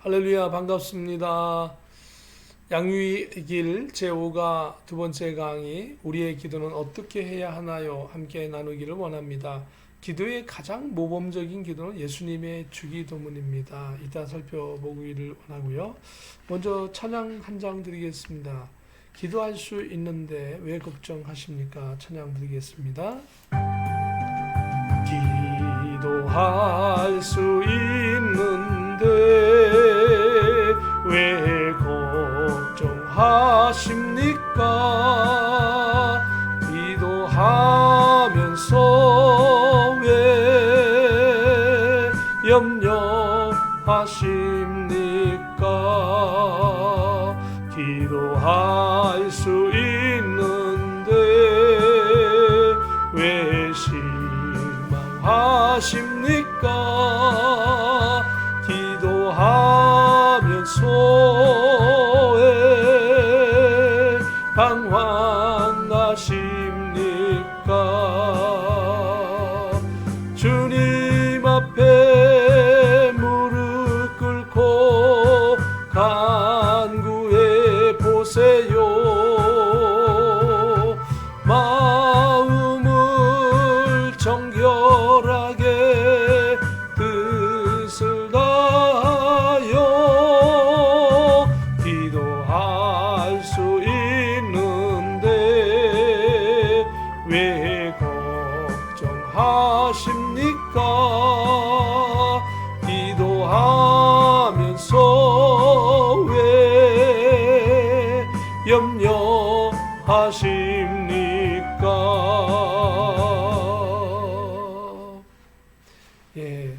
할렐루야, 반갑습니다. 양육의 길 제5가 두 번째 강의, 우리의 기도는 어떻게 해야 하나요? 함께 나누기를 원합니다. 기도의 가장 모범적인 기도는 예수님의 주기도문입니다. 이따 살펴보기를 원하고요. 먼저 찬양 한 장 드리겠습니다. 기도할 수 있는데 왜 걱정하십니까? 찬양 드리겠습니다. 기도할 수 있는데 왜 걱정하십니까? 기도하면서 왜 염려하십니까? 기도할 수 있는데 왜 실망하십니까? 기도하면서 왜 방황하십니까? 주님 앞에 무릎 꿇고 간구해 보세요. 마음을 정결하게 뜻을 다하여 기도할 수 있는데 왜 걱정하십니까? 기도하면서 왜 염려하십니까? 예.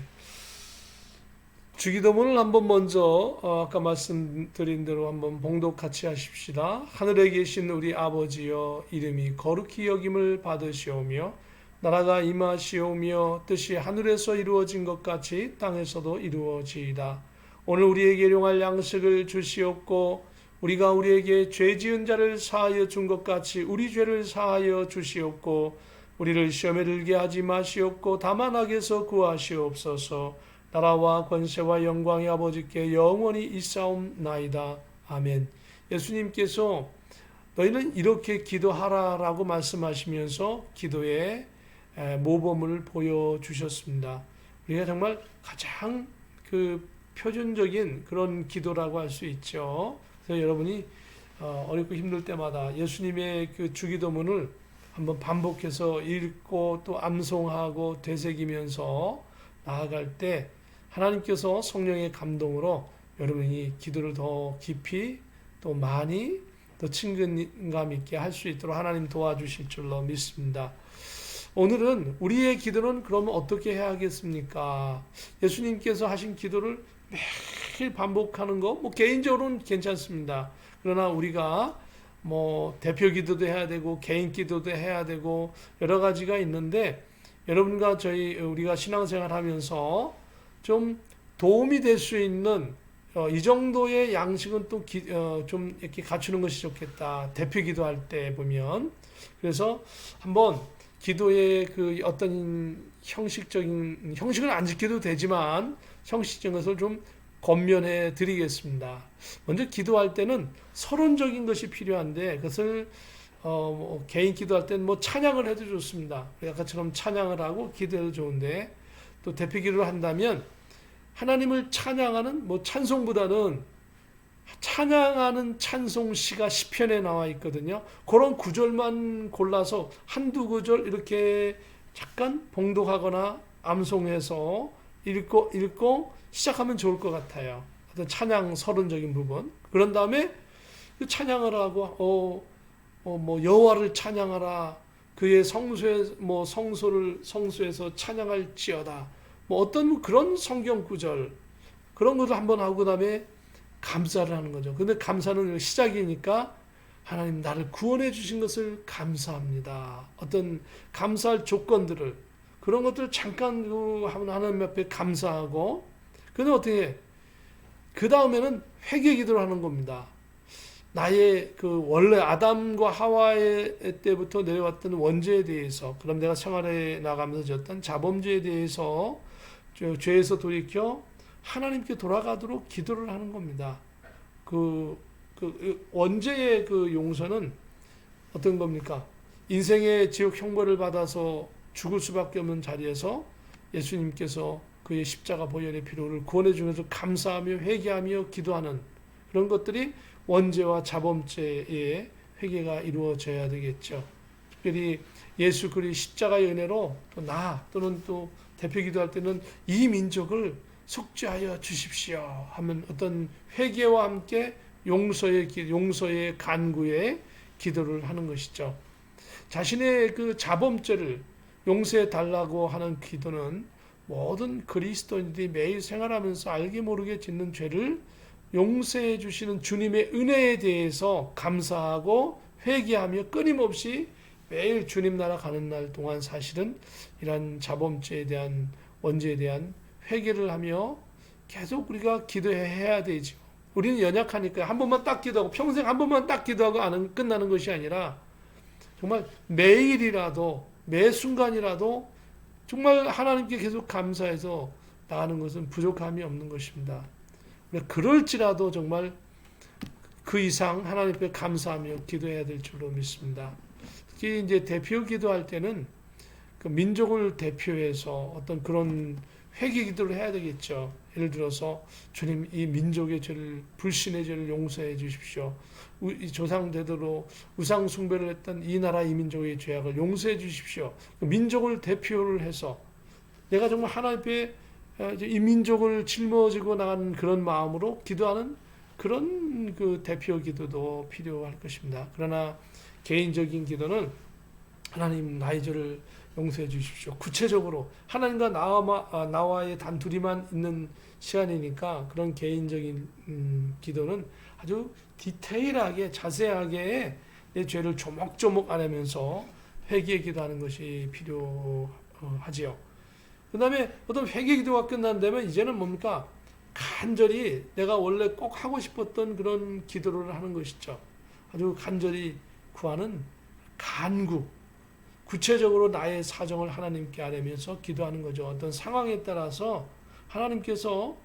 주기도문을 한번 먼저 아까 말씀드린 대로 한번 봉독 같이 하십시다. 하늘에 계신 우리 아버지여, 이름이 거룩히 여김을 받으시오며 나라가 임하시오며 뜻이 하늘에서 이루어진 것 같이 땅에서도 이루어지이다. 오늘 우리에게 일용할 양식을 주시옵고 우리가 우리에게 죄 지은 자를 사하여 준 것 같이 우리 죄를 사하여 주시옵고 우리를 시험에 들게 하지 마시옵고 다만 악에서 구하시옵소서. 나라와 권세와 영광이 아버지께 영원히 있사옵나이다. 아멘. 예수님께서 너희는 이렇게 기도하라라고 말씀하시면서 기도의 모범을 보여주셨습니다. 우리가 정말 가장 표준적인 그런 기도라고 할 수 있죠. 그래서 여러분이 어렵고 힘들 때마다 예수님의 그 주기도문을 한번 반복해서 읽고 또 암송하고 되새기면서 나아갈 때 하나님께서 성령의 감동으로 여러분이 기도를 더 깊이 또 많이 더 친근감 있게 할 수 있도록 하나님 도와주실 줄로 믿습니다. 오늘은 우리의 기도는 그러면 어떻게 해야 하겠습니까? 예수님께서 하신 기도를 매일 반복하는 거 개인적으로는 괜찮습니다. 그러나 우리가 대표 기도도 해야 되고 개인 기도도 해야 되고 여러 가지가 있는데 여러분과 우리가 신앙생활 하면서 좀 도움이 될 수 있는 이 정도의 양식은 또 좀 이렇게 갖추는 것이 좋겠다. 대표 기도할 때 보면. 그래서 한번 기도의 어떤 형식은 안 지켜도 되지만 형식적인 것을 좀 권면해 드리겠습니다. 먼저 기도할 때는 서론적인 것이 필요한데 그것을 개인 기도할 때는 찬양을 해도 좋습니다. 아까처럼 찬양을 하고 기도해도 좋은데 또 대표 기도를 한다면 하나님을 찬양하는 찬송보다는 찬양하는 찬송시가 시편에 나와 있거든요. 그런 구절만 골라서 한두 구절 이렇게 잠깐 봉독하거나 암송해서 읽고 시작하면 좋을 것 같아요. 어떤 찬양 서론적인 부분. 그런 다음에 그 찬양을 하고 여호와를 찬양하라. 그의 성소에서 찬양할지어다. 어떤 그런 성경 구절 그런 것을 한번 하고 그다음에 감사를 하는 거죠. 근데 감사는 시작이니까 하나님 나를 구원해 주신 것을 감사합니다. 어떤 감사할 조건들을 그런 것들을 잠깐 하나님 앞에 감사하고 근데 어떻게 그 다음에는 회개 기도를 하는 겁니다. 나의 원래 아담과 하와의 때부터 내려왔던 원죄에 대해서, 그럼 내가 생활에 나가면서 졌던 자범죄에 대해서 죄에서 돌이켜 하나님께 돌아가도록 기도를 하는 겁니다. 원죄의 그 용서는 어떤 겁니까? 인생의 지옥 형벌을 받아서 죽을 수밖에 없는 자리에서 예수님께서 그의 십자가 보혈의 피로를 구원해 주면서 감사하며 회개하며 기도하는 그런 것들이 원죄와 자범죄의 회개가 이루어져야 되겠죠. 특별히 예수 그리스도의 십자가의 은혜로 또 또는 또 대표 기도할 때는 이 민족을 속죄하여 주십시오 하면 어떤 회개와 함께 용서의 간구에 기도를 하는 것이죠. 자신의 그 자범죄를 용서해 달라고 하는 기도는 모든 그리스도인들이 매일 생활하면서 알게 모르게 짓는 죄를 용서해 주시는 주님의 은혜에 대해서 감사하고 회개하며 끊임없이 매일 주님 나라 가는 날 동안 사실은 이런 자범죄에 대한 원죄에 대한 회개를 하며 계속 우리가 기도해야 되죠. 우리는 연약하니까 한 번만 딱 기도하고 평생 한 번만 딱 기도하고 끝나는 것이 아니라 정말 매일이라도 매 순간이라도 정말 하나님께 계속 감사해서 나가는 것은 부족함이 없는 것입니다. 그럴지라도 정말 그 이상 하나님께 감사하며 기도해야 될 줄로 믿습니다. 특히 이제 대표 기도할 때는 그 민족을 대표해서 어떤 그런 회개 기도를 해야 되겠죠. 예를 들어서 주님 이 민족의 죄를 불신의 죄를 용서해 주십시오. 조상 대대로 우상 숭배를 했던 이 나라 이 민족의 죄악을 용서해 주십시오. 그 민족을 대표를 해서 내가 정말 하나님 앞에 이 민족을 짊어지고 나가는 그런 마음으로 기도하는 그런 그 대표 기도도 필요할 것입니다. 그러나 개인적인 기도는 하나님 나의 죄를 용서해 주십시오. 구체적으로 하나님과 나와의 단둘이만 있는 시간이니까 그런 개인적인 기도는 아주 디테일하게 자세하게 내 죄를 조목조목 알아면서 회개 기도하는 것이 필요하지요. 그 다음에 어떤 회개 기도가 끝난다면 이제는 뭡니까? 간절히 내가 원래 꼭 하고 싶었던 그런 기도를 하는 것이죠. 아주 간절히 구하는 간구. 구체적으로 나의 사정을 하나님께 아뢰면서 기도하는 거죠. 어떤 상황에 따라서 하나님께서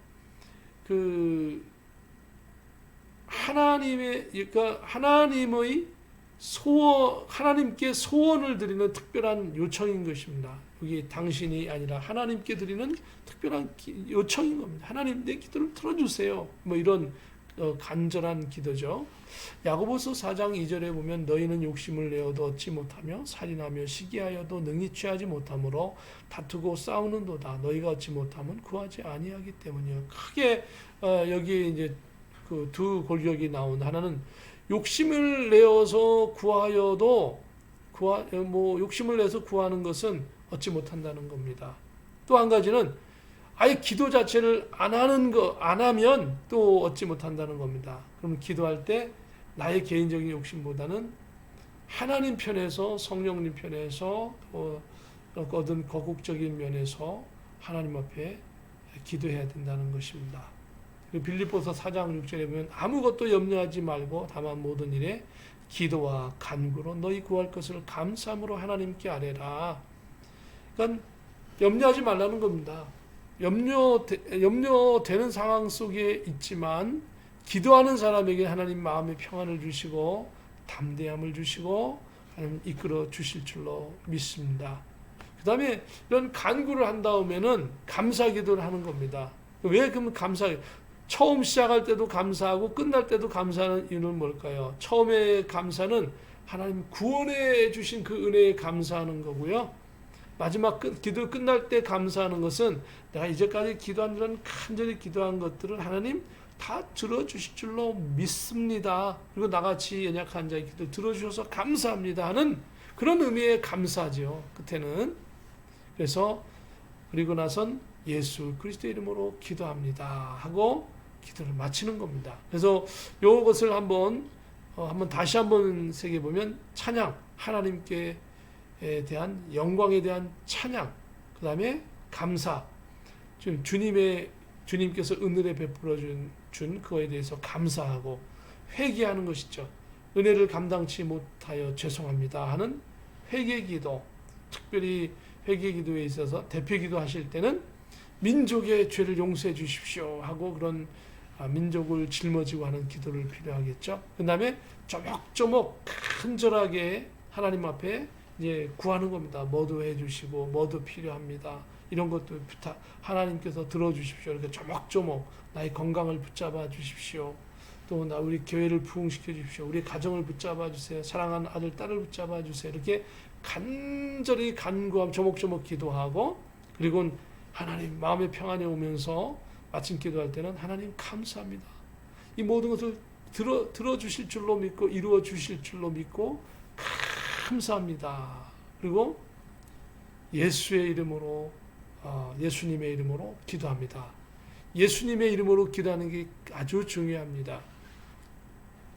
하나님께 소원을 드리는 특별한 요청인 것입니다. 여기 당신이 아니라 하나님께 드리는 특별한 요청인 겁니다. 하나님 내 기도를 들어주세요. 뭐 이런 간절한 기도죠. 야고보서 4장 2절에 보면 너희는 욕심을 내어도 얻지 못하며 살인하며 시기하여도 능히 취하지 못하므로 다투고 싸우는도다. 너희가 얻지 못하면 구하지 아니하기 때문이요. 크게 여기 이제 그 두 골격이 나온 하나는 욕심을 내어서 욕심을 내서 구하는 것은 얻지 못한다는 겁니다. 또 한 가지는 아예 기도 자체를 안 하면 또 얻지 못한다는 겁니다. 그럼 기도할 때 나의 개인적인 욕심보다는 하나님 편에서 성령님 편에서 얻은 거국적인 면에서 하나님 앞에 기도해야 된다는 것입니다. 빌립보서 4장 6절에 보면 아무것도 염려하지 말고 다만 모든 일에 기도와 간구로 너희 구할 것을 감사함으로 하나님께 아뢰라. 그러니까 염려하지 말라는 겁니다. 염려되는 상황 속에 있지만 기도하는 사람에게 하나님 마음의 평안을 주시고 담대함을 주시고 하나님 이끌어 주실 줄로 믿습니다. 그 다음에 이런 간구를 한 다음에는 감사 기도를 하는 겁니다. 왜 그러면 처음 시작할 때도 감사하고 끝날 때도 감사하는 이유는 뭘까요? 처음에 감사는 하나님 구원해 주신 그 은혜에 감사하는 거고요. 마지막 기도 끝날 때 감사하는 것은 내가 이제까지 기도한 이런 간절히 기도한 것들을 하나님 다 들어주실 줄로 믿습니다. 그리고 나같이 연약한 자의 기도 들어주셔서 감사합니다 하는 그런 의미의 감사죠. 끝에는. 그래서 그리고 나선 예수 그리스도 이름으로 기도합니다 하고 기도를 마치는 겁니다. 그래서 이것을 한번 다시 한번 새겨보면 찬양, 하나님께 대한 영광에 대한 찬양, 그 다음에 감사, 주님께서 은혜를 베풀어 준 그거에 대해서 감사하고 회개하는 것이죠. 은혜를 감당치 못하여 죄송합니다 하는 회개기도, 특별히 회개기도에 있어서 대표기도 하실 때는 민족의 죄를 용서해 주십시오 하고 그런 민족을 짊어지고 하는 기도를 필요하겠죠. 그 다음에 조목조목 간절하게 하나님 앞에 이제 구하는 겁니다. 뭐도 해주시고 뭐도 필요합니다. 이런 것도 부탁 하나님께서 들어주십시오. 이렇게 조목조목 나의 건강을 붙잡아 주십시오. 또 우리 교회를 부흥시켜 주십시오. 우리 가정을 붙잡아 주세요. 사랑하는 아들 딸을 붙잡아 주세요. 이렇게 간절히 간구하며 조목조목 기도하고 그리고 하나님 마음의 평안이 오면서 마침 기도할 때는 하나님 감사합니다. 이 모든 것을 들어주실 줄로 믿고 이루어 주실 줄로 믿고 감사합니다. 그리고 예수의 이름으로 예수님의 이름으로 기도합니다. 예수님의 이름으로 기도하는 게 아주 중요합니다.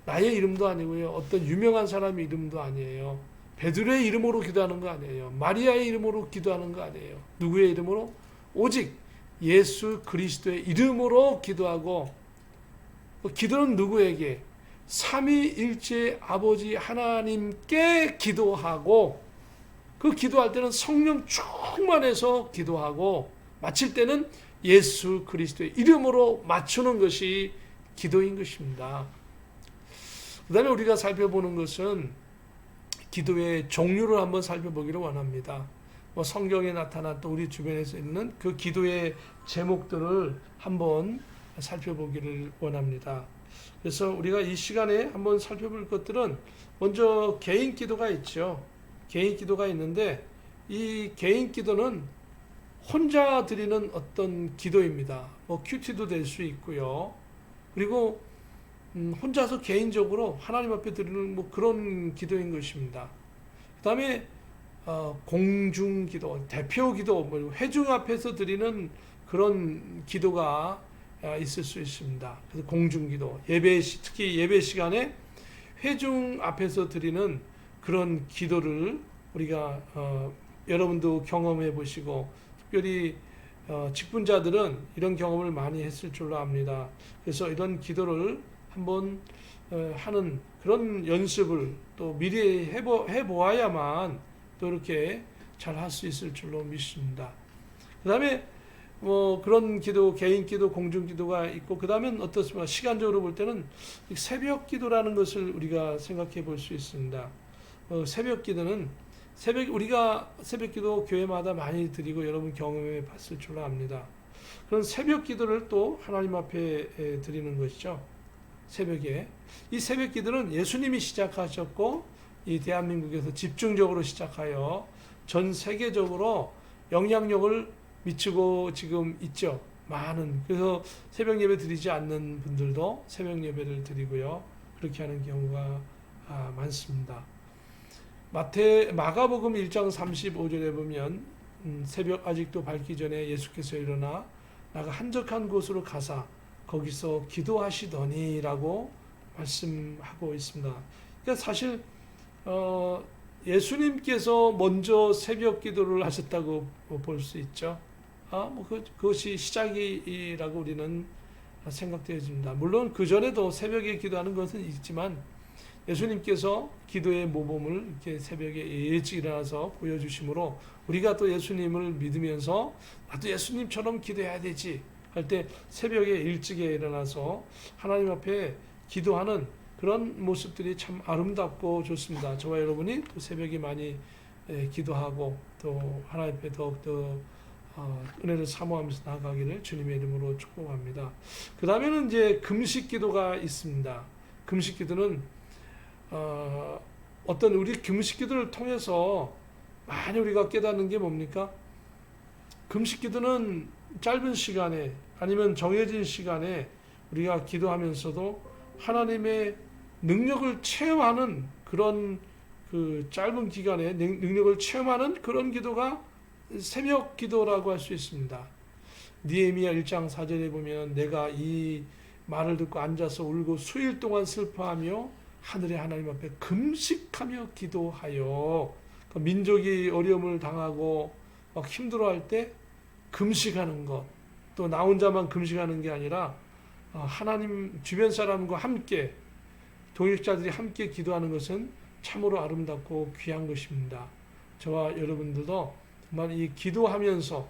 나의 이름도 아니고요. 어떤 유명한 사람의 이름도 아니에요. 베드로의 이름으로 기도하는 거 아니에요. 마리아의 이름으로 기도하는 거 아니에요. 누구의 이름으로? 오직 예수 그리스도의 이름으로 기도하고 기도는 누구에게? 삼위일체 아버지 하나님께 기도하고 그 기도할 때는 성령 충만해서 기도하고 마칠 때는 예수 그리스도의 이름으로 맞추는 것이 기도인 것입니다. 그 다음에 우리가 살펴보는 것은 기도의 종류를 한번 살펴보기를 원합니다. 성경에 나타난 또 우리 주변에서 있는 그 기도의 제목들을 한번 살펴보기를 원합니다. 그래서 우리가 이 시간에 한번 살펴볼 것들은 먼저 개인 기도가 있죠. 개인 기도가 있는데 이 개인 기도는 혼자 드리는 어떤 기도입니다. 큐티도 될 수 있고요. 그리고 혼자서 개인적으로 하나님 앞에 드리는 그런 기도인 것입니다. 그 다음에 공중기도, 대표기도, 회중 앞에서 드리는 그런 기도가 있을 수 있습니다. 그래서 공중기도, 특히 예배 시간에 회중 앞에서 드리는 그런 기도를 우리가 여러분도 경험해 보시고 특별히 직분자들은 이런 경험을 많이 했을 줄로 압니다. 그래서 이런 기도를 한번 하는 그런 연습을 또 미리 해보아야만 또 이렇게 잘 할 수 있을 줄로 믿습니다. 그 다음에 그런 기도, 개인 기도, 공중 기도가 있고 그 다음엔 어떻습니까? 시간적으로 볼 때는 새벽 기도라는 것을 우리가 생각해 볼 수 있습니다. 새벽 기도는 우리가 새벽 기도 교회마다 많이 드리고 여러분 경험해 봤을 줄로 압니다. 그런 새벽 기도를 또 하나님 앞에 드리는 것이죠. 새벽에. 이 새벽 기도는 예수님이 시작하셨고 이 대한민국에서 집중적으로 시작하여 전 세계적으로 영향력을 미치고 지금 있죠. 많은. 그래서 새벽 예배 드리지 않는 분들도 새벽 예배를 드리고요. 그렇게 하는 경우가 많습니다. 마가복음 1장 35절에 보면 새벽 아직도 밝기 전에 예수께서 일어나 나가 한적한 곳으로 가사 거기서 기도하시더니라고 말씀하고 있습니다. 그러니까 사실 예수님께서 먼저 새벽 기도를 하셨다고 볼 수 있죠. 그것이 시작이라고 우리는 생각되어집니다. 물론 그 전에도 새벽에 기도하는 것은 있지만 예수님께서 기도의 모범을 이렇게 새벽에 일찍 일어나서 보여주심으로 우리가 또 예수님을 믿으면서 나도 예수님처럼 기도해야 되지 할 때 새벽에 일찍에 일어나서 하나님 앞에 기도하는 그런 모습들이 참 아름답고 좋습니다. 저와 여러분이 또 새벽에 많이 기도하고 또 하나님 앞에 더욱더 은혜를 사모하면서 나아가기를 주님의 이름으로 축복합니다. 그 다음에는 이제 금식 기도가 있습니다. 금식 기도는 어떤 우리 금식 기도를 통해서 많이 우리가 깨닫는 게 뭡니까? 금식 기도는 짧은 시간에 아니면 정해진 시간에 우리가 기도하면서도 하나님의 능력을 체험하는 그런 그 짧은 기간에 능력을 체험하는 그런 기도가 새벽 기도라고 할 수 있습니다. 느헤미야 1장 4절에 보면 내가 이 말을 듣고 앉아서 울고 수일 동안 슬퍼하며 하늘의 하나님 앞에 금식하며 기도하여 민족이 어려움을 당하고 막 힘들어할 때 금식하는 것, 또 나 혼자만 금식하는 게 아니라 하나님 주변 사람과 함께 동역자들이 함께 기도하는 것은 참으로 아름답고 귀한 것입니다. 저와 여러분들도 정말 이 기도하면서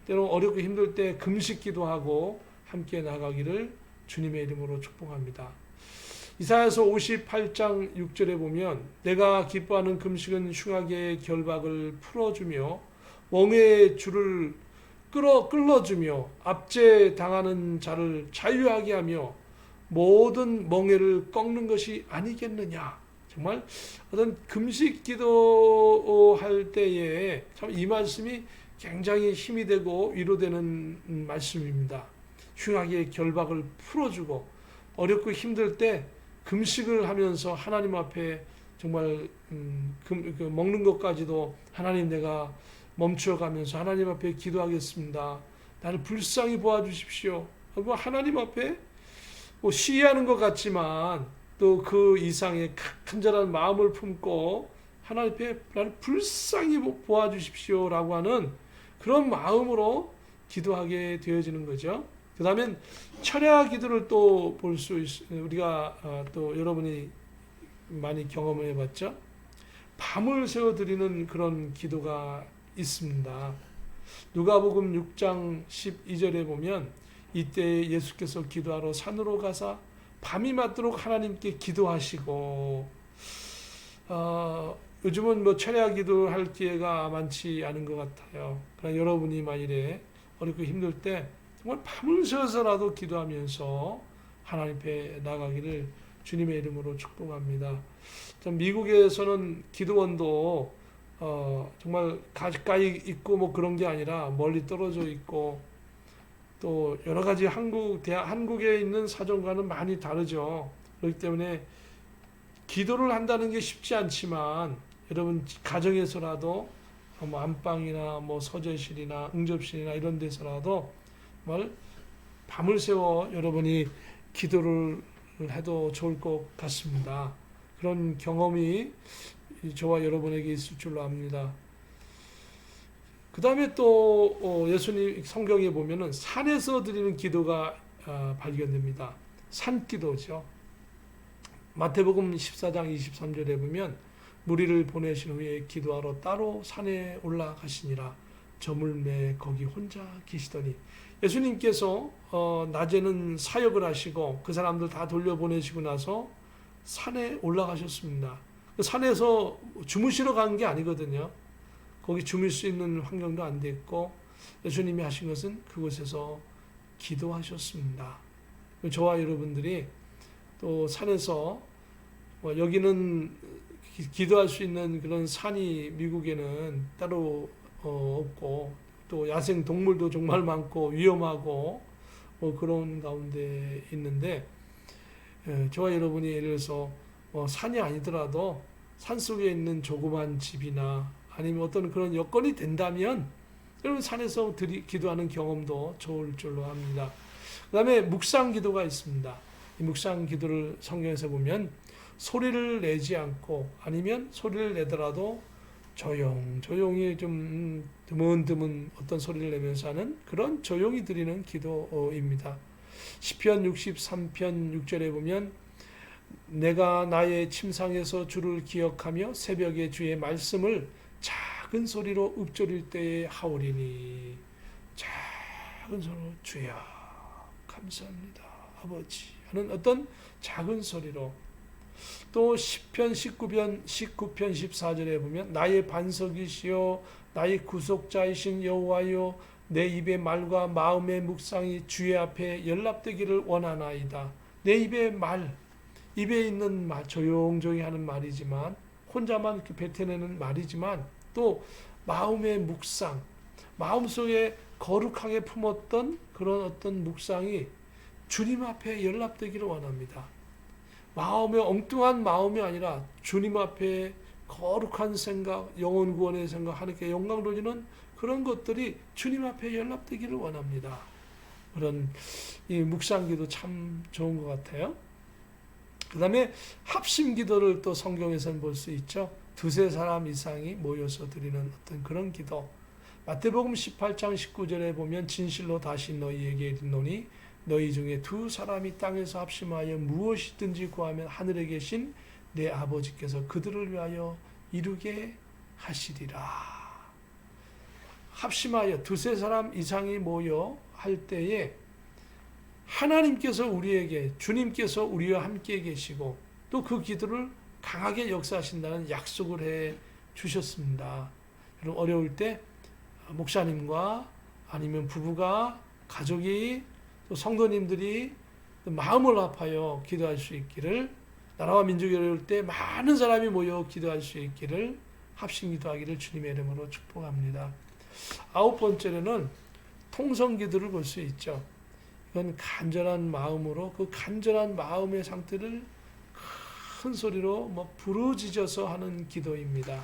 때로 어렵고 힘들 때 금식 기도하고 함께 나가기를 주님의 이름으로 축복합니다. 이사야서 58장 6절에 보면 내가 기뻐하는 금식은 흉악의 결박을 풀어주며 멍에의 줄을 끌어주며 압제당하는 자를 자유하게 하며 모든 멍에를 꺾는 것이 아니겠느냐. 정말 어떤 금식 기도할 때에 참 이 말씀이 굉장히 힘이 되고 위로되는 말씀입니다. 흉악의 결박을 풀어주고 어렵고 힘들 때 금식을 하면서 하나님 앞에 정말 먹는 것까지도 하나님 내가 멈춰가면서 하나님 앞에 기도하겠습니다. 나를 불쌍히 보아주십시오. 하나님 앞에 시위하는 것 같지만 또 그 이상의 간절한 마음을 품고 하나님 앞에 나를 불쌍히 보아주십시오라고 하는 그런 마음으로 기도하게 되어지는 거죠. 그 다음엔 철야 기도를 또 볼 수 우리가 또 여러분이 많이 경험을 해봤죠. 밤을 새워 드리는 그런 기도가 있습니다. 누가복음 6장 12절에 보면 이때 예수께서 기도하러 산으로 가사 밤이 맞도록 하나님께 기도하시고 요즘은 뭐 철야 기도할 기회가 많지 않은 것 같아요. 그러나 여러분이 만일에 어렵고 힘들 때 정말 밤을 새워서라도 기도하면서 하나님 앞에 나가기를 주님의 이름으로 축복합니다. 미국에서는 기도원도 정말 가까이 있고 뭐 그런 게 아니라 멀리 떨어져 있고 또 여러 가지 한국에 있는 사정과는 많이 다르죠. 그렇기 때문에 기도를 한다는 게 쉽지 않지만 여러분 가정에서라도 뭐 안방이나 뭐 서재실이나 응접실이나 이런 데서라도 정말 밤을 새워 여러분이 기도를 해도 좋을 것 같습니다. 그런 경험이 저와 여러분에게 있을 줄로 압니다. 그 다음에 또 예수님 성경에 보면은 산에서 드리는 기도가 발견됩니다. 산기도죠. 마태복음 14장 23절에 보면 무리를 보내신 후에 기도하러 따로 산에 올라가시니라. 저물매 거기 혼자 계시더니 예수님께서 낮에는 사역을 하시고 그 사람들 다 돌려보내시고 나서 산에 올라가셨습니다. 그 산에서 주무시러 간 게 아니거든요. 거기 주무실 수 있는 환경도 안 됐고 예수님이 하신 것은 그곳에서 기도하셨습니다. 저와 여러분들이 또 산에서 여기는 기도할 수 있는 그런 산이 미국에는 따로 없고 또 야생 동물도 정말 많고 위험하고 그런 가운데 있는데 저와 여러분이 예를 들어서 산이 아니더라도 산속에 있는 조그만 집이나 아니면 어떤 그런 여건이 된다면 여러분 산에서 기도하는 경험도 좋을 줄로 압니다. 그 다음에 묵상 기도가 있습니다. 이 묵상 기도를 성경에서 보면 소리를 내지 않고 아니면 소리를 내더라도 조용히 좀 드문드문 어떤 소리를 내면서 하는 그런 조용히 드리는 기도입니다. 시편 63편 6절에 보면 내가 나의 침상에서 주를 기억하며 새벽에 주의 말씀을 작은 소리로 읊조릴 때에 하오리니 작은 소리로 주여 감사합니다 아버지 하는 어떤 작은 소리로 또 시편 19편 14절에 보면 나의 반석이시여 나의 구속자이신 여호와여 내 입의 말과 마음의 묵상이 주의 앞에 연락되기를 원하나이다. 내 입의 말, 입에 있는 말, 조용조용히 하는 말이지만 혼자만 이렇게 뱉어내는 말이지만 또 마음의 묵상, 마음속에 거룩하게 품었던 그런 어떤 묵상이 주님 앞에 연락되기를 원합니다. 마음의 엉뚱한 마음이 아니라 주님 앞에 거룩한 생각, 영혼 구원의 생각, 하나님께 영광 돌리는 그런 것들이 주님 앞에 연락되기를 원합니다. 그런 이 묵상기도 참 좋은 것 같아요. 그 다음에 합심기도를 또 성경에서는 볼 수 있죠. 두세 사람 이상이 모여서 드리는 어떤 그런 기도. 마태복음 18장 19절에 보면 진실로 다시 너희에게 이르노니 너희 중에 두 사람이 땅에서 합심하여 무엇이든지 구하면 하늘에 계신 내 아버지께서 그들을 위하여 이루게 하시리라. 합심하여 두세 사람 이상이 모여 할 때에 하나님께서 우리에게, 주님께서 우리와 함께 계시고 또 그 기도를 강하게 역사하신다는 약속을 해 주셨습니다. 여러분, 어려울 때 목사님과 아니면 부부가, 가족이, 또 성도님들이 마음을 아파요 기도할 수 있기를, 나라와 민족이 어려울 때 많은 사람이 모여 기도할 수 있기를, 합심 기도하기를 주님의 이름으로 축복합니다. 9번째로는 통성 기도를 볼 수 있죠. 이건 간절한 마음으로, 그 간절한 마음의 상태를 큰 소리로 부르짖어서 하는 기도입니다.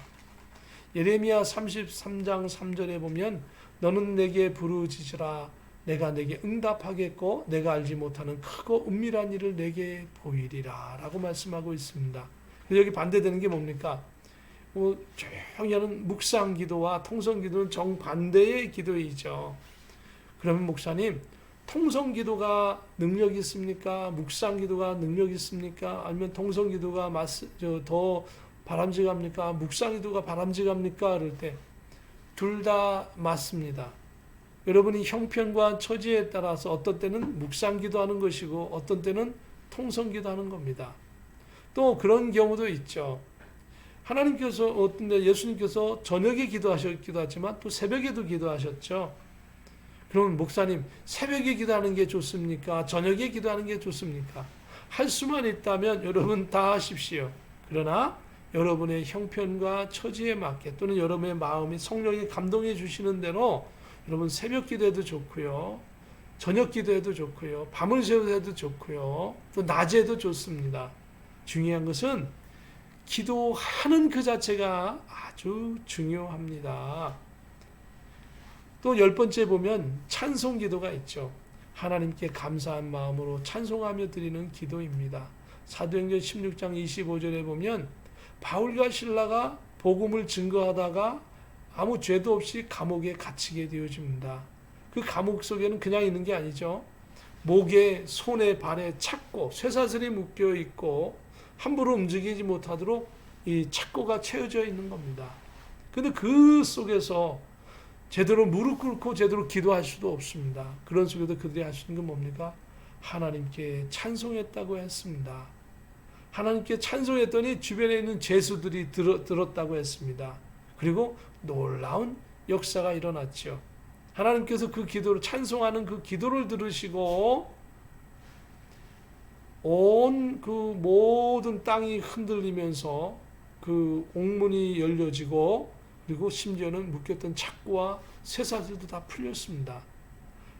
예레미야 33장 3절에 보면 너는 내게 부르짖으라 내가 내게 응답하겠고 내가 알지 못하는 크고 은밀한 일을 내게 보이리라 라고 말씀하고 있습니다. 여기 반대되는 게 뭡니까? 조용히 하는 묵상 기도와 통성 기도는 정반대의 기도이죠. 그러면 목사님, 통성 기도가 능력 있습니까? 묵상 기도가 능력 있습니까? 아니면 통성 기도가 더 바람직합니까? 묵상 기도가 바람직합니까? 그럴 때 둘 다 맞습니다. 여러분이 형편과 처지에 따라서 어떤 때는 묵상 기도하는 것이고 어떤 때는 통성 기도하는 겁니다. 또 그런 경우도 있죠. 하나님께서 어떤 때 예수님께서 저녁에 기도하셨기도 하지만 또 새벽에도 기도하셨죠. 그러면 목사님, 새벽에 기도하는 게 좋습니까? 저녁에 기도하는 게 좋습니까? 할 수만 있다면 여러분 다 하십시오. 그러나 여러분의 형편과 처지에 맞게 또는 여러분의 마음이 성령이 감동해 주시는 대로 여러분 새벽 기도해도 좋고요. 저녁 기도해도 좋고요. 밤을 새워도 해도 좋고요. 또 낮에도 좋습니다. 중요한 것은 기도하는 그 자체가 아주 중요합니다. 또 10번째 보면 찬송 기도가 있죠. 하나님께 감사한 마음으로 찬송하며 드리는 기도입니다. 사도행전 16장 25절에 보면 바울과 실라가 복음을 증거하다가 아무 죄도 없이 감옥에 갇히게 되어집니다. 그 감옥 속에는 그냥 있는 게 아니죠. 목에, 손에, 발에 착고, 쇠사슬이 묶여 있고 함부로 움직이지 못하도록 이 착고가 채워져 있는 겁니다. 그런데 그 속에서 제대로 무릎 꿇고 제대로 기도할 수도 없습니다. 그런 속에도 그들이 할 수 있는 건 뭡니까? 하나님께 찬송했다고 했습니다. 하나님께 찬송했더니 주변에 있는 죄수들이 들었다고 했습니다. 그리고 놀라운 역사가 일어났죠. 하나님께서 그 기도를, 찬송하는 그 기도를 들으시고 온 그 모든 땅이 흔들리면서 그 옥문이 열려지고 그리고 심지어는 묶였던 착고와 쇠사슬도 다 풀렸습니다.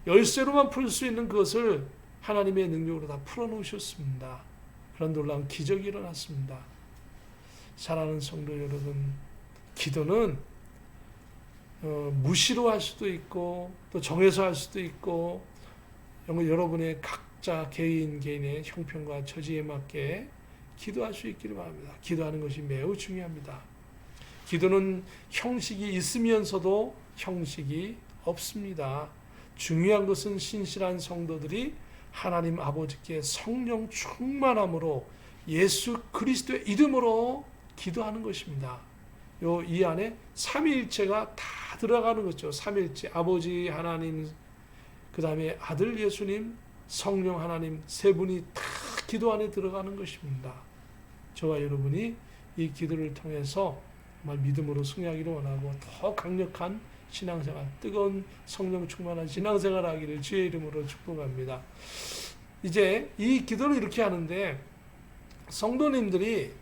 열쇠로만 풀 수 있는 그것을 하나님의 능력으로 다 풀어놓으셨습니다. 그런 놀라운 기적이 일어났습니다. 사랑하는 성도 여러분, 기도는 무시로 할 수도 있고 또 정해서 할 수도 있고 여러분의 각자 개인의 형편과 처지에 맞게 기도할 수 있기를 바랍니다. 기도하는 것이 매우 중요합니다. 기도는 형식이 있으면서도 형식이 없습니다. 중요한 것은 신실한 성도들이 하나님 아버지께 성령 충만함으로 예수 그리스도의 이름으로 기도하는 것입니다. 이 안에 삼위일체가 다 들어가는 거죠. 삼위일체, 아버지 하나님, 그 다음에 아들 예수님, 성령 하나님 세 분이 다 기도 안에 들어가는 것입니다. 저와 여러분이 이 기도를 통해서 정말 믿음으로 승리하기를 원하고 더 강력한 신앙생활, 뜨거운 성령 충만한 신앙생활 하기를 주의 이름으로 축복합니다. 이제 이 기도를 이렇게 하는데 성도님들이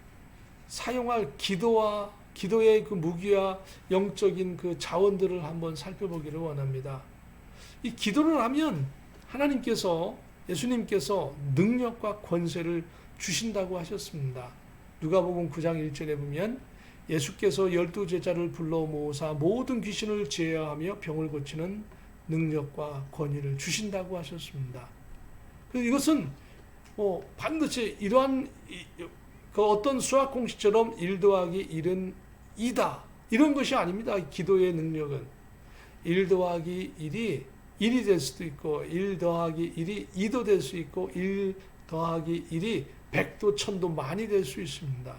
사용할 기도의 그 무기와 영적인 그 자원들을 한번 살펴보기를 원합니다. 이 기도를 하면 하나님께서, 예수님께서 능력과 권세를 주신다고 하셨습니다. 누가복음 9장 1절에 보면 예수께서 12제자를 불러 모으사 모든 귀신을 제어하며 병을 고치는 능력과 권위를 주신다고 하셨습니다. 이것은 반드시 이러한 그 어떤 수학 공식처럼 1 더하기 1은 2다 이런 것이 아닙니다. 기도의 능력은 1 더하기 1이 1이 될 수도 있고 1 더하기 1이 2도 될 수 있고 1 더하기 1이 100도 1000도 많이 될 수 있습니다.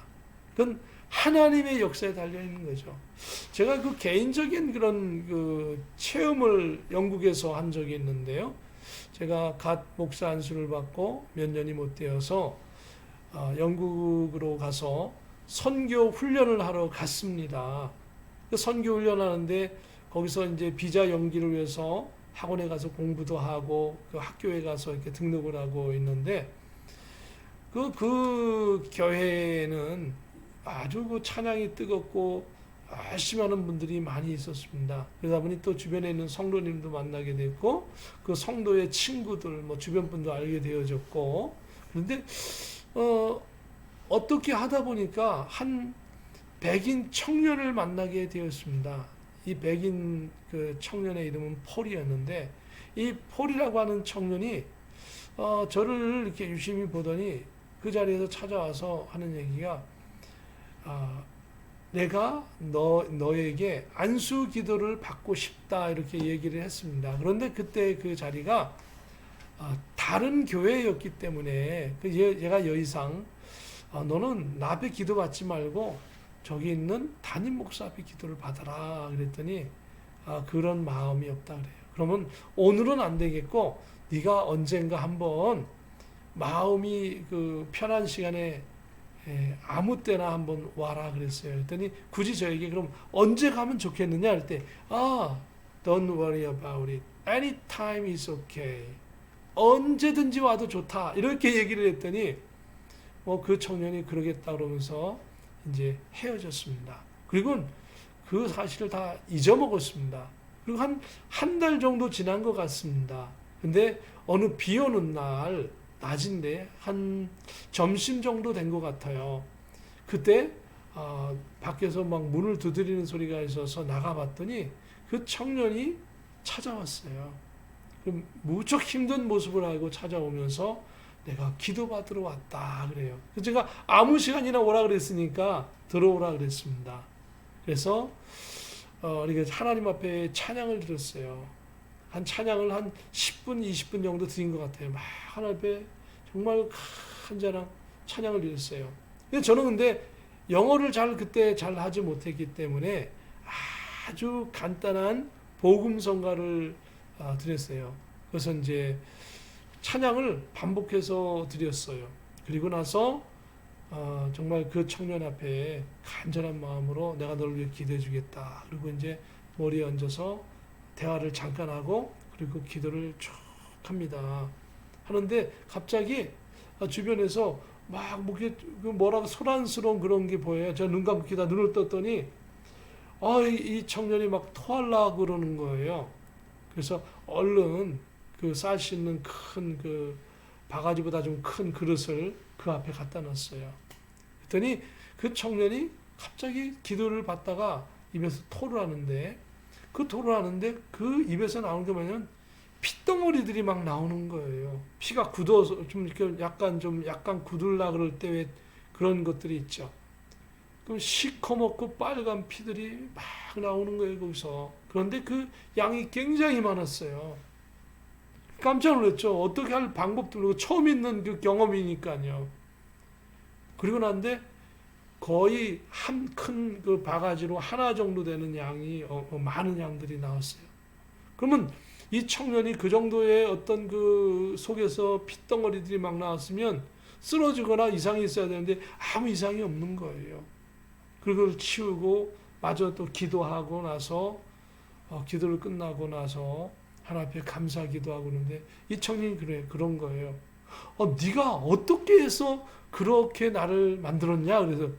그건 하나님의 역사에 달려 있는 거죠. 제가 그 개인적인 그런 그 체험을 영국에서 한 적이 있는데요. 제가 갓 목사 안수를 받고 몇 년이 못 되어서 영국으로 가서 선교 훈련을 하러 갔습니다. 그 선교 훈련하는데 거기서 이제 비자 연기를 위해서 학원에 가서 공부도 하고 그 학교에 가서 이렇게 등록을 하고 있는데 그 교회에는 아주 그 찬양이 뜨겁고 열심히 하는 분들이 많이 있었습니다. 그러다 보니 또 주변에 있는 성도님도 만나게 됐고 그 성도의 친구들 뭐 주변 분도 알게 되어졌고 그런데 어떻게 하다 보니까 한 백인 청년을 만나게 되었습니다. 이 백인 그 청년의 이름은 폴이었는데 이 폴이라고 하는 청년이 저를 이렇게 유심히 보더니 그 자리에서 찾아와서 하는 얘기가 내가 너에게 안수 기도를 받고 싶다 이렇게 얘기를 했습니다. 그런데 그때 그 자리가 다른 교회였기 때문에 얘가 여이상 너는 나 앞에 기도 받지 말고 저기 있는 담임 목사 앞에 기도를 받아라 그랬더니 그런 마음이 없다 그래요. 그러면 오늘은 안 되겠고 네가 언젠가 한번 마음이 그 편한 시간에 아무 때나 한번 와라 그랬어요. 그랬더니 굳이 저에게 그럼 언제 가면 좋겠느냐 할 때 don't worry about it. Anytime is okay. 언제든지 와도 좋다. 이렇게 얘기를 했더니 그 청년이 그러겠다 그러면서 이제 헤어졌습니다. 그리고 그 사실을 다 잊어먹었습니다. 그리고 한 달 정도 지난 것 같습니다. 근데 어느 비 오는 날 낮인데 한 점심 정도 된 것 같아요. 그때 밖에서 막 문을 두드리는 소리가 있어서 나가봤더니 그 청년이 찾아왔어요. 무척 힘든 모습을 알고 찾아오면서 내가 기도받으러 왔다 그래요. 그래서 제가 아무 시간이나 오라 그랬으니까 들어오라 그랬습니다. 그래서 우리가 하나님 앞에 찬양을 드렸어요. 찬양을 한 10분, 20분 정도 드린 것 같아요. 막 하나님 앞에 정말 간절한 찬양을 드렸어요. 저는 근데 영어를 그때 잘 하지 못했기 때문에 아주 간단한 복음성가를 드렸어요. 그래서 이제 찬양을 반복해서 드렸어요. 그리고 나서 정말 그 청년 앞에 간절한 마음으로 내가 너를 위해 기도해 주겠다. 그리고 이제 머리에 얹어서 대화를 잠깐 하고 그리고 기도를 쭉 합니다. 하는데 갑자기 주변에서 막 뭐라고 소란스러운 그런 게 보여요. 제가 눈 감고 기다 눈을 떴더니 이 청년이 막 토하려고 그러는 거예요. 그래서 얼른 그 쌀 씻는 큰 그 바가지보다 좀 큰 그릇을 그 앞에 갖다 놨어요. 그랬더니 그 청년이 갑자기 기도를 받다가 입에서 토를 하는데 그 토를 하는데 그 입에서 나오는 게 뭐냐면 핏덩어리들이 막 나오는 거예요. 피가 굳어서 좀 이렇게 약간 굳을라 그럴 때 왜 그런 것들이 있죠. 그럼 시커멓고 빨간 피들이 막 나오는 거예요, 거기서. 그런데 그 양이 굉장히 많았어요. 깜짝 놀랐죠. 어떻게 할 방법도 모르고 처음 있는 그 경험이니까요. 그리고 난데 거의 한 큰 그 바가지로 하나 정도 되는 양이 많은 양들이 나왔어요. 그러면 이 청년이 그 정도의 어떤 그 속에서 핏덩어리들이 막 나왔으면 쓰러지거나 이상이 있어야 되는데 아무 이상이 없는 거예요. 그걸 치우고 마저 또 기도하고 나서 기도를 끝나고 나서 하나님 앞에 감사 기도하고 그러는데 이 청년이 그런 거예요. 네가 어떻게 해서 그렇게 나를 만들었냐? 그래서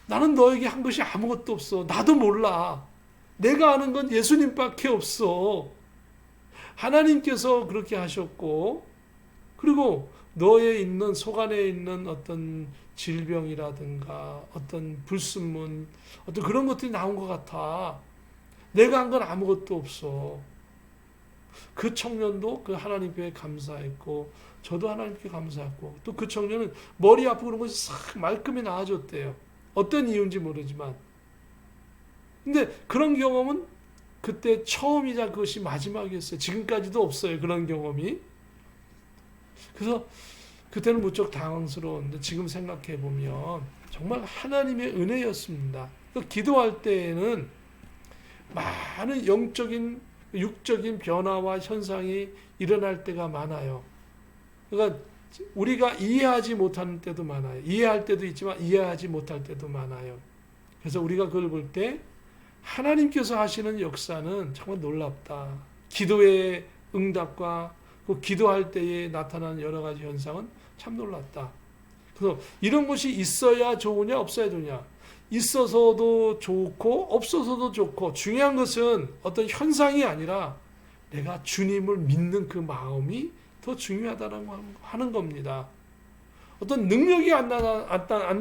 나는 너에게 한 것이 아무것도 없어. 나도 몰라. 내가 아는 건 예수님밖에 없어. 하나님께서 그렇게 하셨고 그리고 너의 있는 속 안에 있는 어떤 질병이라든가 어떤 불순물 어떤 그런 것들이 나온 것 같아. 내가 한 건 아무것도 없어. 그 청년도 그 하나님께 감사했고 저도 하나님께 감사했고 또 그 청년은 머리 아프고 그런 것이 싹 말끔히 나아졌대요. 어떤 이유인지 모르지만. 근데 그런 경험은 그때 처음이자 그것이 마지막이었어요. 지금까지도 없어요. 그런 경험이. 그래서 그때는 무척 당황스러웠는데 지금 생각해 보면 정말 하나님의 은혜였습니다. 기도할 때에는 많은 영적인 육적인 변화와 현상이 일어날 때가 많아요. 그러니까 우리가 이해하지 못하는 때도 많아요. 이해할 때도 있지만 이해하지 못할 때도 많아요. 그래서 우리가 그걸 볼 때 하나님께서 하시는 역사는 정말 놀랍다. 기도의 응답과 그 기도할 때에 나타나는 여러 가지 현상은 참 놀랍다. 그래서 이런 것이 있어야 좋으냐 없어야 좋으냐, 있어서도 좋고 없어서도 좋고, 중요한 것은 어떤 현상이 아니라 내가 주님을 믿는 그 마음이 더 중요하다는 하는 겁니다. 어떤 능력이 안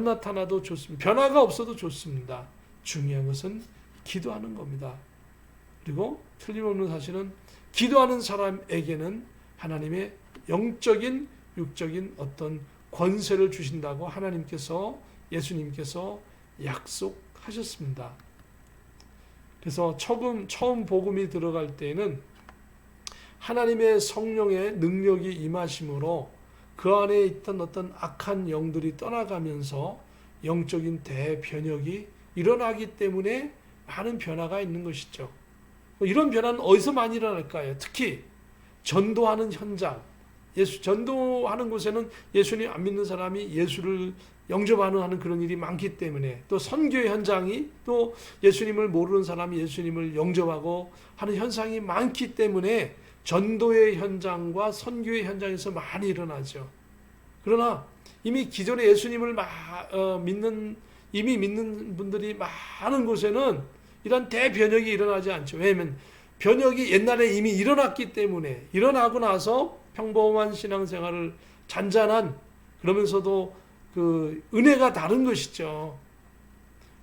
나타나도 좋습니다. 변화가 없어도 좋습니다. 중요한 것은 기도하는 겁니다. 그리고 틀림없는 사실은 기도하는 사람에게는 하나님의 영적인 육적인 어떤 권세를 주신다고 하나님께서, 예수님께서 약속하셨습니다. 그래서 처음 복음이 들어갈 때에는 하나님의 성령의 능력이 임하심으로 그 안에 있던 어떤 악한 영들이 떠나가면서 영적인 대변혁이 일어나기 때문에 많은 변화가 있는 것이죠. 이런 변화는 어디서 많이 일어날까요? 특히 전도하는 현장, 전도하는 곳에는 예수님 안 믿는 사람이 예수를 영접하는 그런 일이 많기 때문에, 또 선교의 현장이, 또 예수님을 모르는 사람이 예수님을 영접하고 하는 현상이 많기 때문에 전도의 현장과 선교의 현장에서 많이 일어나죠. 그러나 이미 기존에 예수님을 믿는 분들이 많은 곳에는 이런 대변혁이 일어나지 않죠. 왜냐하면 변혁이 옛날에 이미 일어났기 때문에, 일어나고 나서 평범한 신앙생활을 잔잔한, 그러면서도 그 은혜가 다른 것이죠.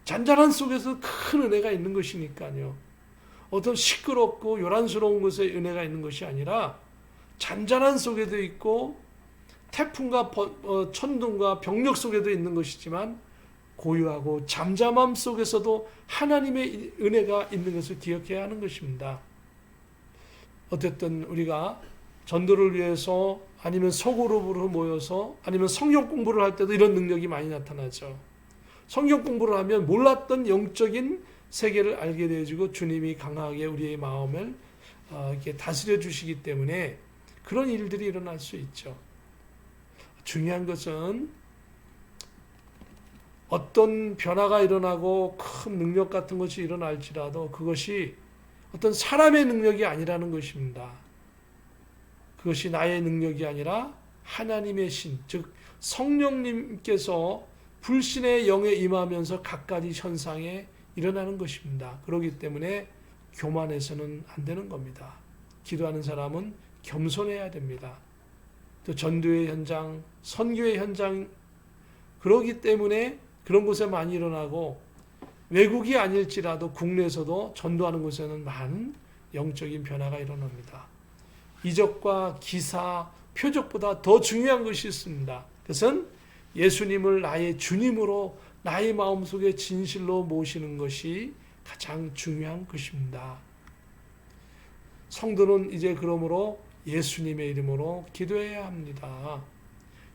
잔잔한 속에서 큰 은혜가 있는 것이니까요. 어떤 시끄럽고 요란스러운 것에 은혜가 있는 것이 아니라 잔잔한 속에도 있고 태풍과 천둥과 병력 속에도 있는 것이지만 고요하고 잠잠함 속에서도 하나님의 은혜가 있는 것을 기억해야 하는 것입니다. 어쨌든 우리가 전도를 위해서 아니면 소그룹으로 모여서 아니면 성경 공부를 할 때도 이런 능력이 많이 나타나죠. 성경 공부를 하면 몰랐던 영적인 세계를 알게 되어지고 주님이 강하게 우리의 마음을 이렇게 다스려 주시기 때문에 그런 일들이 일어날 수 있죠. 중요한 것은 어떤 변화가 일어나고 큰 능력 같은 것이 일어날지라도 그것이 어떤 사람의 능력이 아니라는 것입니다. 그것이 나의 능력이 아니라 하나님의 신, 즉 성령님께서 불신의 영에 임하면서 각가지 현상에 일어나는 것입니다. 그렇기 때문에 교만해서는 안 되는 겁니다. 기도하는 사람은 겸손해야 됩니다. 또 전도의 현장, 선교의 현장, 그렇기 때문에 그런 곳에 많이 일어나고, 외국이 아닐지라도 국내에서도 전도하는 곳에는 많은 영적인 변화가 일어납니다. 이적과 기사, 표적보다 더 중요한 것이 있습니다. 그것은 예수님을 나의 주님으로 나의 마음속에 진실로 모시는 것이 가장 중요한 것입니다. 성도는 이제 그러므로 예수님의 이름으로 기도해야 합니다.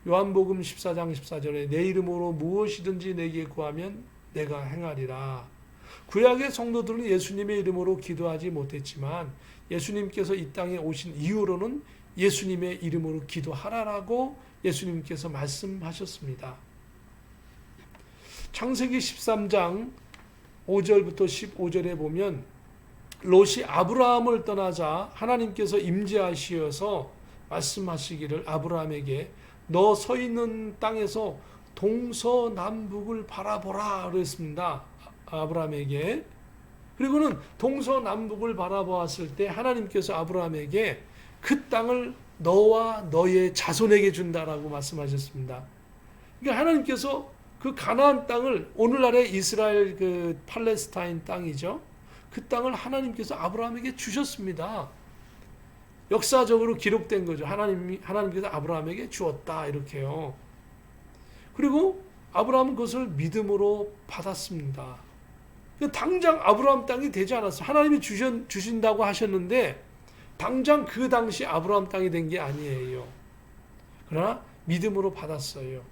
요한복음 14장 14절에 내 이름으로 무엇이든지 내게 구하면 내가 행하리라. 구약의 성도들은 예수님의 이름으로 기도하지 못했지만 예수님께서 이 땅에 오신 이후로는 예수님의 이름으로 기도하라라고 예수님께서 말씀하셨습니다. 창세기 13장 5절부터 15절에 보면 롯이 아브라함을 떠나자 하나님께서 임재하시어서 말씀하시기를 아브라함에게 너 서 있는 땅에서 동서남북을 바라보라 그랬습니다. 아브라함에게. 그리고는 동서남북을 바라보았을 때 하나님께서 아브라함에게 그 땅을 너와 너의 자손에게 준다라고 말씀하셨습니다. 그러니까 하나님께서 그 가나안 땅을, 오늘날의 이스라엘 그 팔레스타인 땅이죠. 그 땅을 하나님께서 아브라함에게 주셨습니다. 역사적으로 기록된 거죠. 하나님께서 아브라함에게 주었다 이렇게요. 그리고 아브라함은 그것을 믿음으로 받았습니다. 당장 아브라함 땅이 되지 않았어요. 하나님이 주신다고 하셨는데 당장 그 당시 아브라함 땅이 된 게 아니에요. 그러나 믿음으로 받았어요.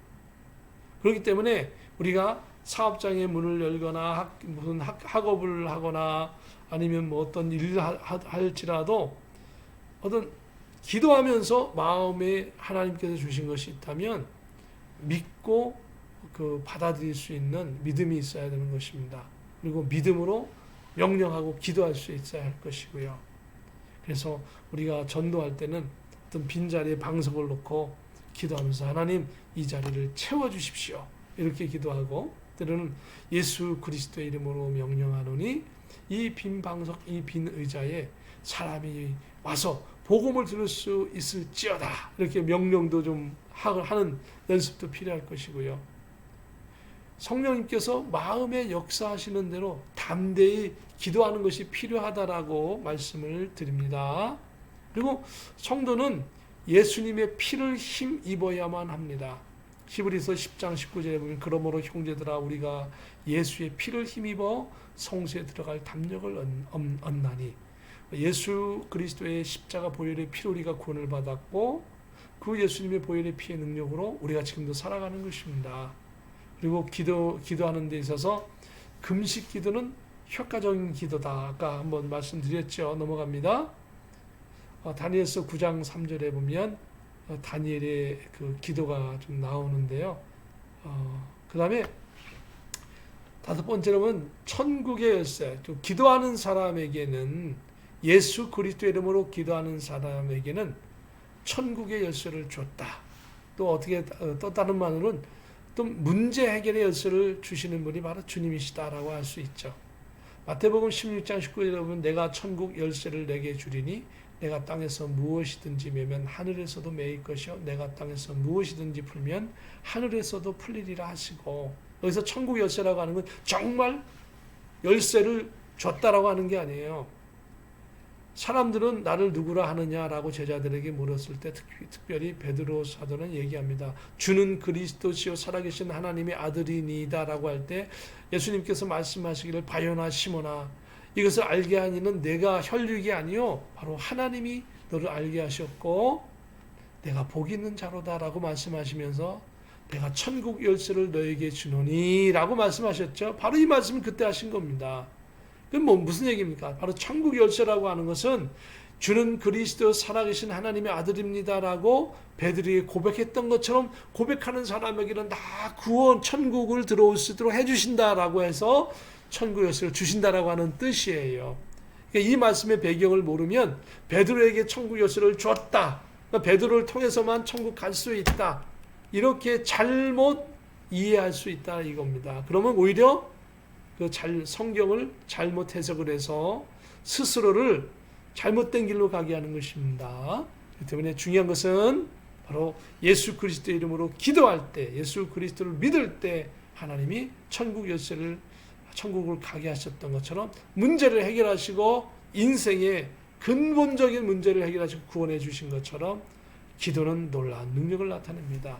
그렇기 때문에 우리가 사업장의 문을 열거나 무슨 학업을 하거나 아니면 뭐 어떤 일을 할지라도 어떤 기도하면서 마음에 하나님께서 주신 것이 있다면 믿고 받아들일 수 있는 믿음이 있어야 되는 것입니다. 그리고 믿음으로 명령하고 기도할 수 있어야 할 것이고요. 그래서 우리가 전도할 때는 어떤 빈자리에 방석을 놓고 기도하면서 하나님 이 자리를 채워주십시오. 이렇게 기도하고 때로는 예수 그리스도의 이름으로 명령하노니 이 빈 방석, 이 빈 의자에 사람이 와서 복음을 들을 수 있을지어다. 이렇게 명령도 좀 하는 연습도 필요할 것이고요. 성령님께서 마음에 역사하시는 대로 담대히 기도하는 것이 필요하다라고 말씀을 드립니다. 그리고 성도는 예수님의 피를 힘입어야만 합니다. 히브리서 10장 19절에 보면 그러므로 형제들아 우리가 예수의 피를 힘입어 성소에 들어갈 담력을 얻나니 예수 그리스도의 십자가 보혈의 피로 우리가 구원을 받았고 그 예수님의 보혈의 피의 능력으로 우리가 지금도 살아가는 것입니다. 그리고 기도하는 데 있어서 금식 기도는 효과적인 기도다. 아까 한번 말씀드렸죠. 넘어갑니다. 다니엘서 9장 3절에 보면 다니엘의 그 기도가 좀 나오는데요. 그 다음에 다섯 번째로는 천국의 열쇠. 기도하는 사람에게는 예수 그리스도의 이름으로 기도하는 사람에게는 천국의 열쇠를 줬다. 또 어떻게 또 다른 말로는 또 문제 해결의 열쇠를 주시는 분이 바로 주님이시다라고 할 수 있죠. 마태복음 16장 19절에 보면 내가 천국 열쇠를 내게 주리니 내가 땅에서 무엇이든지 매면 하늘에서도 매일 것이요 내가 땅에서 무엇이든지 풀면 하늘에서도 풀리리라 하시고 여기서 천국 열쇠라고 하는 건 정말 열쇠를 줬다라고 하는 게 아니에요. 사람들은 나를 누구라 하느냐라고 제자들에게 물었을 때 특별히 베드로 사도는 얘기합니다. 주는 그리스도시요 살아계신 하나님의 아들이니이다라고 할 때 예수님께서 말씀하시기를 바요나 시몬아 이것을 알게 하니는 내가 혈육이 아니요 바로 하나님이 너를 알게 하셨고 내가 복 있는 자로다라고 말씀하시면서 내가 천국 열쇠를 너에게 주노니 라고 말씀하셨죠. 바로 이 말씀을 그때 하신 겁니다. 그럼 무슨 얘기입니까? 바로 천국 열쇠라고 하는 것은 주는 그리스도 살아계신 하나님의 아들입니다라고 베드로에게 고백했던 것처럼 고백하는 사람에게는 다 구원 천국을 들어올 수 있도록 해주신다라고 해서 천국 열쇠를 주신다라고 하는 뜻이에요. 그러니까 이 말씀의 배경을 모르면 베드로에게 천국 열쇠를 줬다. 그러니까 베드로를 통해서만 천국 갈 수 있다. 이렇게 잘못 이해할 수 있다 이겁니다. 그러면 오히려 성경을 잘못 해석을 해서 스스로를 잘못된 길로 가게 하는 것입니다. 그렇기 때문에 중요한 것은 바로 예수 그리스도 이름으로 기도할 때, 예수 그리스도를 믿을 때 하나님이 천국을 가게 하셨던 것처럼 문제를 해결하시고 인생의 근본적인 문제를 해결하시고 구원해 주신 것처럼 기도는 놀라운 능력을 나타냅니다.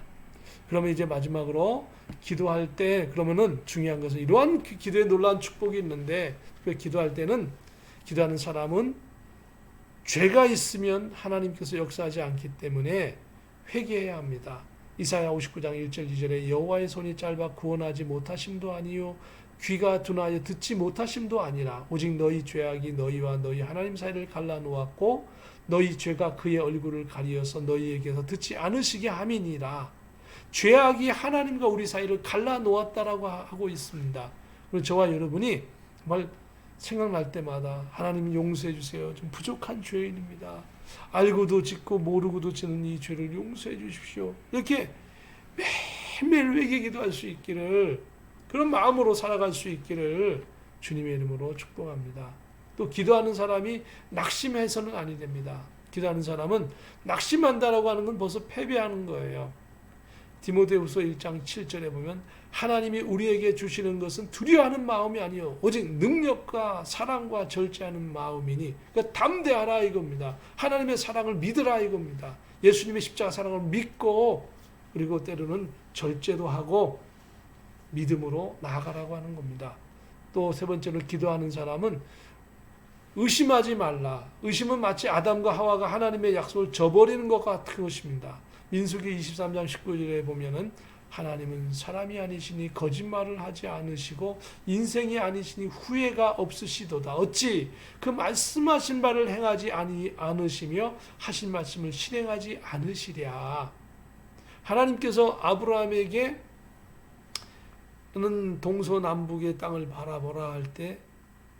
그러면 이제 마지막으로 기도할 때 그러면은 중요한 것은 이러한 기도에 놀라운 축복이 있는데 그 기도할 때는 기도하는 사람은 죄가 있으면 하나님께서 역사하지 않기 때문에 회개해야 합니다. 이사야 59장 1절 2절에 여호와의 손이 짧아 구원하지 못하심도 아니요 귀가 둔하여 듣지 못하심도 아니라 오직 너희 죄악이 너희와 너희 하나님 사이를 갈라놓았고 너희 죄가 그의 얼굴을 가리어서 너희에게서 듣지 않으시게 함이니라. 죄악이 하나님과 우리 사이를 갈라놓았다라고 하고 있습니다. 그리고 저와 여러분이 정말 생각날 때마다 하나님 용서해 주세요. 좀 부족한 죄인입니다. 알고도 짓고 모르고도 지는 이 죄를 용서해 주십시오. 이렇게 매일매일 회개 기도할 수 있기를 그런 마음으로 살아갈 수 있기를 주님의 이름으로 축복합니다. 또 기도하는 사람이 낙심해서는 아니 됩니다. 기도하는 사람은 낙심한다라고 하는 건 벌써 패배하는 거예요. 디모데후서 1장 7절에 보면 하나님이 우리에게 주시는 것은 두려워하는 마음이 아니요 오직 능력과 사랑과 절제하는 마음이니 그러니까 담대하라 이겁니다. 하나님의 사랑을 믿으라 이겁니다. 예수님의 십자가 사랑을 믿고 그리고 때로는 절제도 하고 믿음으로 나아가라고 하는 겁니다. 또 세 번째로 기도하는 사람은 의심하지 말라. 의심은 마치 아담과 하와가 하나님의 약속을 저버리는 것 같은 것입니다. 민수기 23장 19절에 보면은 하나님은 사람이 아니시니 거짓말을 하지 않으시고 인생이 아니시니 후회가 없으시도다. 어찌 그 말씀하신 바를 행하지 않으시며 하신 말씀을 실행하지 않으시랴. 하나님께서 아브라함에게 너는 동서남북의 땅을 바라보라 할 때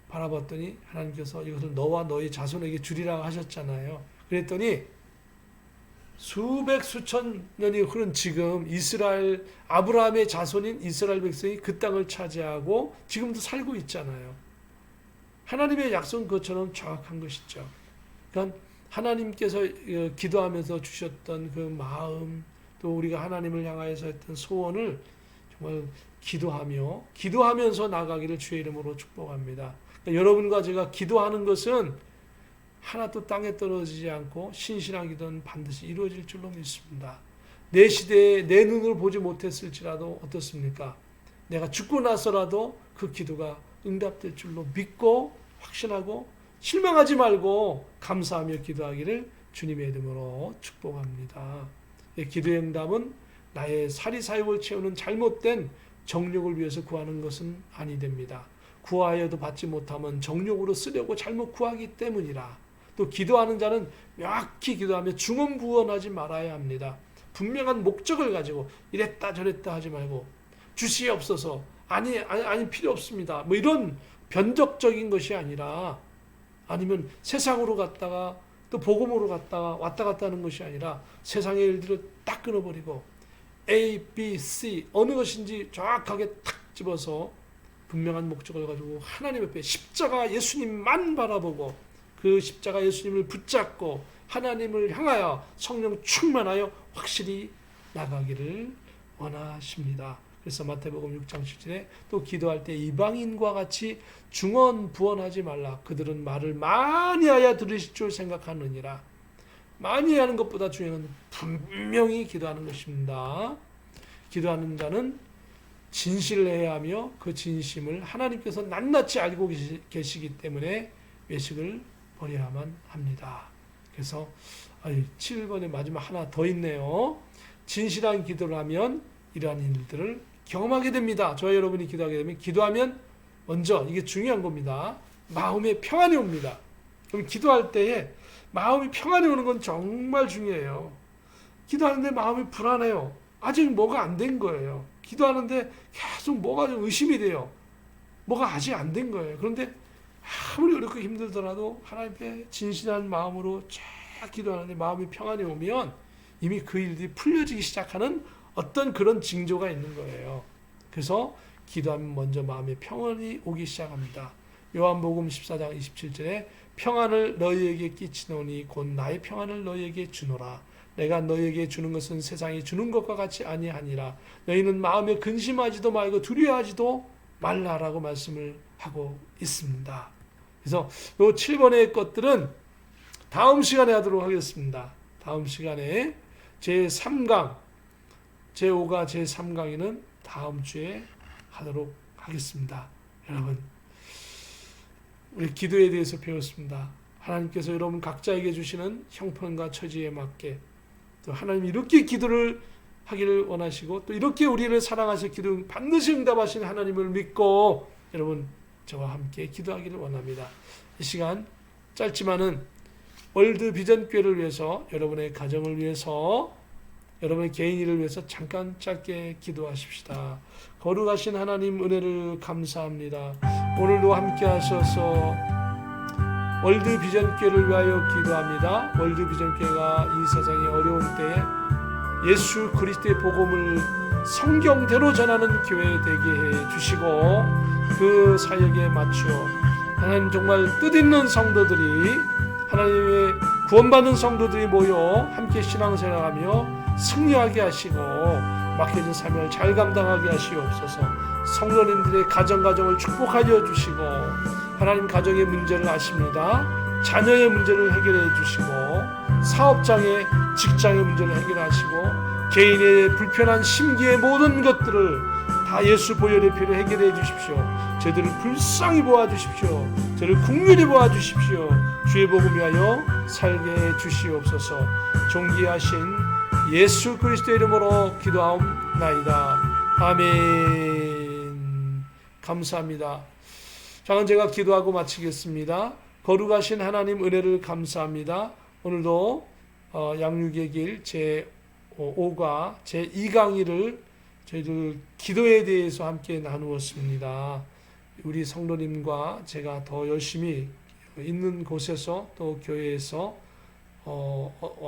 바라봤더니 하나님께서 이것을 너와 너의 자손에게 주리라고 하셨잖아요. 그랬더니 수백 수천 년이 흐른 지금 이스라엘 아브라함의 자손인 이스라엘 백성이 그 땅을 차지하고 지금도 살고 있잖아요. 하나님의 약속은 그것처럼 정확한 것이죠. 그러니까 하나님께서 기도하면서 주셨던 그 마음, 또 우리가 하나님을 향하여서 했던 소원을 정말 기도하면서 나가기를 주의 이름으로 축복합니다. 그러니까 여러분과 제가 기도하는 것은 하나도 땅에 떨어지지 않고 신실한 기도는 반드시 이루어질 줄로 믿습니다. 내 시대에 내 눈으로 보지 못했을지라도 어떻습니까? 내가 죽고 나서라도 그 기도가 응답될 줄로 믿고 확신하고 실망하지 말고 감사하며 기도하기를 주님의 이름으로 축복합니다. 기도의 응답은 나의 사리사욕을 채우는 잘못된 정욕을 위해서 구하는 것은 아니 됩니다. 구하여도 받지 못하면 정욕으로 쓰려고 잘못 구하기 때문이라. 또 기도하는 자는 명확히 기도하며 중언부언하지 말아야 합니다. 분명한 목적을 가지고 이랬다 저랬다 하지 말고 주시옵소서, 아니 필요 없습니다, 뭐 이런 변덕적인 것이 아니라, 아니면 세상으로 갔다가 또 복음으로 갔다가 왔다 갔다 하는 것이 아니라 세상의 일들을 딱 끊어버리고 A, B, C 어느 것인지 정확하게 탁 집어서 분명한 목적을 가지고 하나님 앞에 십자가 예수님만 바라보고 그 십자가 예수님을 붙잡고 하나님을 향하여 성령 충만하여 확실히 나가기를 원하십니다. 그래서 마태복음 6장 7절에 또 기도할 때 이방인과 같이 중언부언하지 말라. 그들은 말을 많이 하여 들으실 줄 생각하느니라. 많이 하는 것보다 중요한 건 분명히 기도하는 것입니다. 기도하는 자는 진실을 해야 하며 그 진심을 하나님께서 낱낱이 알고 계시기 때문에 외식을 버려야만 합니다. 그래서 7번에 마지막 하나 더 있네요. 진실한 기도를 하면 이러한 일들을 경험하게 됩니다. 저와 여러분이 기도하게 되면, 기도하면 먼저 이게 중요한 겁니다. 마음에 평안이 옵니다. 그럼 기도할 때에 마음이 평안이 오는 건 정말 중요해요. 기도하는데 마음이 불안해요. 아직 뭐가 안 된 거예요. 기도하는데 계속 뭐가 좀 의심이 돼요. 뭐가 아직 안 된 거예요. 그런데 아무리 어렵고 힘들더라도 하나님 앞에 진실한 마음으로 쫙 기도하는데 마음이 평안이 오면 이미 그 일들이 풀려지기 시작하는 어떤 그런 징조가 있는 거예요. 그래서 기도하면 먼저 마음에 평안이 오기 시작합니다. 요한복음 14장 27절에 평안을 너희에게 끼치노니 곧 나의 평안을 너희에게 주노라. 내가 너희에게 주는 것은 세상이 주는 것과 같이 아니하니라. 너희는 마음에 근심하지도 말고 두려워하지도 말라라고 말씀을 하고 있습니다. 그래서 요 7번의 것들은 다음 시간에 하도록 하겠습니다. 다음 시간에 제3강, 제5가 제3강에는 다음 주에 하도록 하겠습니다. 여러분, 우리 기도에 대해서 배웠습니다. 하나님께서 여러분 각자에게 주시는 형편과 처지에 맞게 또 하나님이 이렇게 기도를 하기를 원하시고 또 이렇게 우리를 사랑하셔 기도 반드시 응답하시는 하나님을 믿고 여러분 저와 함께 기도하기를 원합니다. 이 시간 짧지만은 월드 비전교회를 위해서, 여러분의 가정을 위해서, 여러분의 개인일을 위해서 잠깐 짧게 기도하십시다. 거룩하신 하나님 은혜를 감사합니다. 오늘도 함께 하셔서 월드 비전교회를 위하여 기도합니다. 월드 비전교회가 이 세상의 어려운 때에 예수 그리스도의 복음을 성경대로 전하는 교회 되게 해 주시고 그 사역에 맞추어 하나님 정말 뜻있는 성도들이, 하나님의 구원받는 성도들이 모여 함께 신앙생활하며 승리하게 하시고 맡겨진 사명을 잘 감당하게 하시옵소서. 성도님들의 가정을 축복하여 주시고 하나님 가정의 문제를 아십니다. 자녀의 문제를 해결해 주시고 사업장의 직장의 문제를 해결하시고 개인의 불편한 심기의 모든 것들을 다 예수 보혈의 피로 해결해 주십시오. 저희들을 불쌍히 보아주십시오. 저희를 긍휼히 보아주십시오. 주의 복음 위하여 살게 해 주시옵소서. 존귀하신 예수 그리스도의 이름으로 기도하옵나이다. 아멘. 감사합니다. 자, 제가 기도하고 마치겠습니다. 거룩하신 하나님 은혜를 감사합니다. 오늘도 양육의 길 제5과 제2강의를 저희들 기도에 대해서 함께 나누었습니다. 우리 성도님과 제가 더 열심히 있는 곳에서 또 교회에서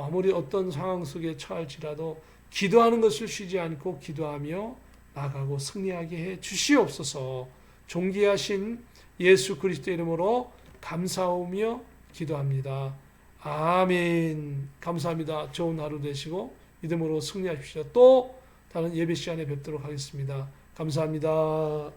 아무리 어떤 상황 속에 처할지라도 기도하는 것을 쉬지 않고 기도하며 나아가고 승리하게 해 주시옵소서. 존귀하신 예수 그리스도 이름으로 감사하며 기도합니다. 아멘. 감사합니다. 좋은 하루 되시고 믿음으로 승리하십시오. 또 다른 예배 시간에 뵙도록 하겠습니다. 감사합니다.